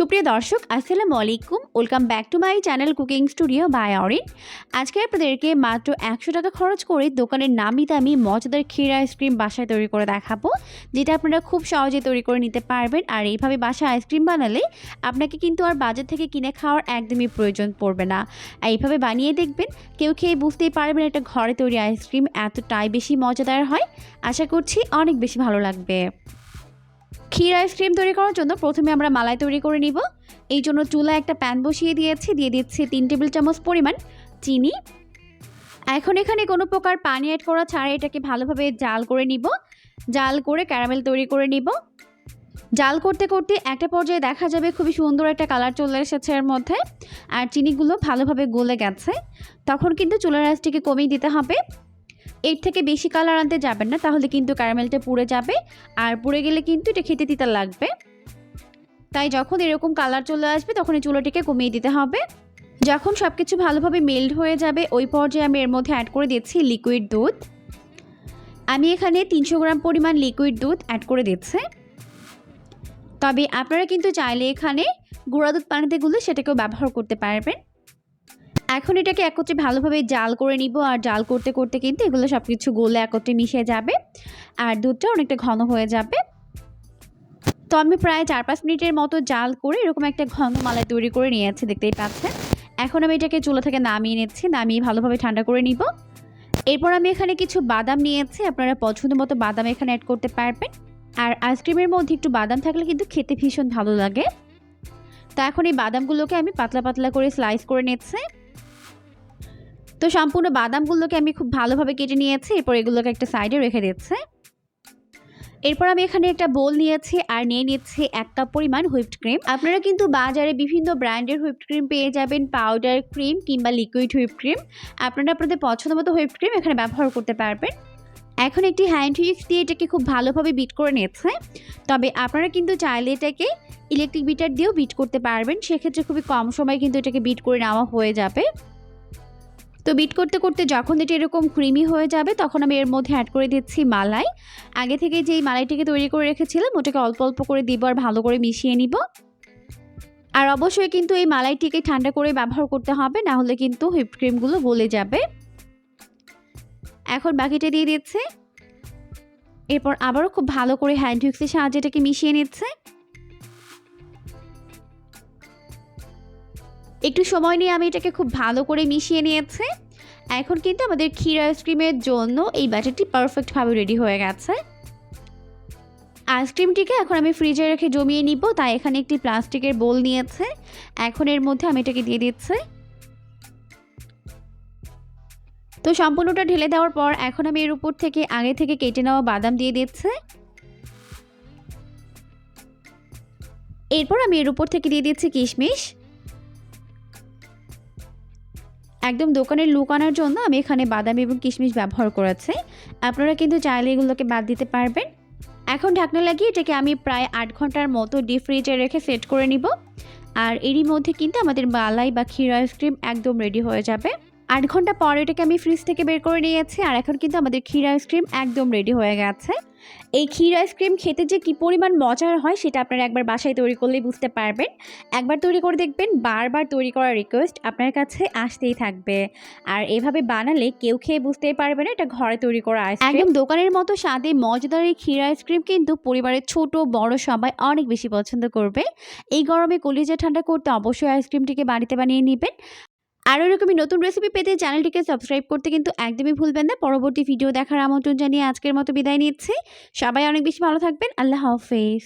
সুপ্রিয় দর্শক আসসালামু আলাইকুম, welcome back to my channel cooking studio by Orin. আজকে আপনাদেরকে মাত্র 100 টাকা খরচ করে দোকানের নামি দামি মজাদার ক্ষীর আইসক্রিম বাসায় তৈরি করে দেখাবো, যেটা আপনারা খুব সহজে তৈরি করে নিতে পারবেন। আর এইভাবে বাসায় আইসক্রিম বানালে আপনাকে কিন্তু আর বাজার থেকে কিনে খাওয়ার একদমই প্রয়োজন পড়বে না। এইভাবে বানিয়ে দেখবেন, কেউ খেয়ে বুঝতেই পারবেন এটা ঘরে তৈরি আইসক্রিম এতটাই বেশি মজাদার হয়। আশা করছি অনেক বেশি ভালো লাগবে। ক্ষীর আইসক্রিম তৈরি করার জন্য প্রথমে আমরা মালাই তৈরি করে নিব। এই জন্য চুলায় একটা প্যান বসিয়ে দিয়ে দিচ্ছি 3 টেবিল চামচ পরিমাণ চিনি। এখন এখানে কোনো প্রকার পানি অ্যাড করা ছাড়া এটাকে ভালোভাবে জাল করে নিব। জাল করে ক্যারামেল তৈরি করে নিব। জাল করতে করতে একটা পর্যায়ে দেখা যাবে খুবই সুন্দর একটা কালার চলে এসেছে এর মধ্যে, আর চিনিগুলো ভালোভাবে গলে গেছে। তখন কিন্তু চুলার আঁচটিকে কমিয়ে দিতে হবে। এর থেকে বেশি কালার আনতে যাবেন না, তাহলে কিন্তু ক্যারামেলটা পুড়ে যাবে, আর পুড়ে গেলে কিন্তু এটা খেতে তিতা লাগবে। তাই যখন এরকম কালার চলে আসবে তখন এই চুলাটিকে কমিয়ে দিতে হবে। যখন সব কিছু ভালোভাবে মেল্ট হয়ে যাবে ওই পর্যায়ে আমি এর মধ্যে অ্যাড করে দিচ্ছি লিকুইড দুধ। আমি এখানে 300 গ্রাম পরিমাণ লিকুইড দুধ অ্যাড করে দিচ্ছি। তবে আপনারা কিন্তু চাইলে এখানে গুঁড়া দুধ পানিতে গুলে সেটাকেও ব্যবহার করতে পারবেন। এখন এটাকে একত্রে ভালোভাবে জাল করে নিব, আর জাল করতে করতে কিন্তু এগুলো সব কিছু গলে একত্রে মিশে যাবে, আর দুধটা অনেকটা ঘন হয়ে যাবে। তো আমি প্রায় 4-5 মিনিটের মতো জাল করে এরকম একটা ঘন মালাই তৈরি করে নিয়েছি, দেখতেই পাচ্ছেন। এখন আমি এটাকে চুলা থেকে নামিয়ে নিচ্ছি, নামিয়ে ভালোভাবে ঠান্ডা করে নিব। এরপর আমি এখানে কিছু বাদাম নিয়েছি, আপনারা পছন্দ মতো বাদাম এখানে অ্যাড করতে পারবেন। আর আইসক্রিমের মধ্যে একটু বাদাম থাকলে কিন্তু খেতে ভীষণ ভালো লাগে। তো এখন এই বাদামগুলোকে আমি পাতলা পাতলা করে স্লাইস করে নিচ্ছি। তো সম্পূর্ণ বাদামগুলোকে আমি খুব ভালোভাবে কেটে নিয়েছি। এরপর এগুলোকে একটা সাইডে রেখে দিচ্ছি। এরপর আমি এখানে একটা বোল নিয়েছি, আর নিয়ে নিচ্ছি 1 কাপ পরিমাণ হুইপড ক্রিম। আপনারা কিন্তু বাজারে বিভিন্ন ব্র্যান্ডের হুইপড ক্রিম পেয়ে যাবেন, পাউডার ক্রিম কিংবা লিকুইড হুইপড ক্রিম। আপনারা আপনাদের পছন্দ মতো হুইপড ক্রিম এখানে ব্যবহার করতে পারবেন। এখন একটি হ্যান্ড হুইস্ক দিয়ে এটাকে খুব ভালোভাবে বিট করে নিচ্ছে। তবে আপনারা কিন্তু চাইলে এটাকে ইলেকট্রিক বিটার দিয়েও বিট করতে পারবেন, সেক্ষেত্রে খুবই কম সময় কিন্তু এটাকে বিট করে নেওয়া হয়ে যাবে। তো বিট করতে করতে যখন এটা এরকম ক্রিমি হয়ে যাবে তখন আমি এর মধ্যে অ্যাড করে দিচ্ছি মালাই। আগে থেকে যেই মালাইটিকে তৈরি করে রেখেছিলাম ওটাকে অল্প অল্প করে দিব, আর ভালো করে মিশিয়ে নিব। আর অবশ্যই কিন্তু এই মালাইটিকে ঠান্ডা করে ব্যবহার করতে হবে, না হলে কিন্তু হুইপড ক্রিমগুলো গলে যাবে। এখন বাকিটা দিয়ে দিচ্ছে। এরপর আবারও খুব ভালো করে হ্যান্ড হুইস্কের সাহায্যে এটাকে মিশিয়ে নিচ্ছে। একটু সময় নিয়ে আমি এটাকে খুব ভালো করে মিশিয়ে নিয়েছি। এখন কিন্তু আমাদের ক্ষীর আইসক্রিমের জন্য এই ব্যাটারটি পারফেক্টভাবে রেডি হয়ে গেছে। আইসক্রিমটিকে এখন আমি ফ্রিজে রেখে জমিয়ে নিব, তাই এখানে একটি প্লাস্টিকের বোল নিয়েছে। এখন এর মধ্যে আমি এটাকে দিয়ে দিচ্ছি। তো সম্পূর্ণটা ঢেলে দেওয়ার পর এখন আমি এর উপর থেকে আগে থেকে কেটে নেওয়া বাদাম দিয়ে দিচ্ছি। এরপর আমি এর উপর থেকে দিয়ে দিচ্ছি কিশমিশ। একদম দোকানের লুক আনার জন্য আমি এখানে বাদাম এবং কিশমিশ ব্যবহার করেছি। আপনারা কিন্তু চাইলে এগুলোকে বাদ দিতে পারবেন। এখন ঢাকনা লাগিয়ে এটাকে আমি প্রায় 8 ঘন্টার মতো ডিপ ফ্রিজে রেখে সেট করে নিব। আর এরই মধ্যে কিন্তু আমাদের মালাই বা ক্ষীর আইসক্রিম একদম রেডি হয়ে যাবে। 8 ঘন্টা পর এটাকে আমি ফ্রিজ থেকে বের করে নিয়েছি, আর এখন কিন্তু আমাদের ক্ষীর আইসক্রিম একদম রেডি হয়ে গেছে। এই ক্ষীর আইসক্রিম খেতে যে কী পরিমাণ মজার হয় সেটা আপনারা একবার বাসায় তৈরি করলেই বুঝতে পারবেন। একবার তৈরি করে দেখবেন, বারবার তৈরি করার রিকোয়েস্ট আপনার কাছে আসতেই থাকবে। আর এভাবে বানালে কেউ খেয়ে বুঝতেই পারবে না এটা ঘরে তৈরি করা আইসক্রিম। একদম দোকানের মতো স্বাদে মজাদার এই ক্ষীর আইসক্রিম কিন্তু পরিবারের ছোট বড় সবাই অনেক বেশি পছন্দ করবে। এই গরমে কলিজা ঠান্ডা করতে অবশ্যই আইসক্রিমটিকে বাড়িতে বানিয়ে নেবেন। আর এরকমই নতুন রেসিপি পেতে চ্যানেলটিকে সাবস্ক্রাইব করতে কিন্তু একদমই ভুলবেন না। পরবর্তী ভিডিও দেখার আমন্ত্রণ জানিয়ে আজকের মতো বিদায় নিচ্ছি। সবাই অনেক বেশি ভালো থাকবেন। আল্লাহ হাফেজ।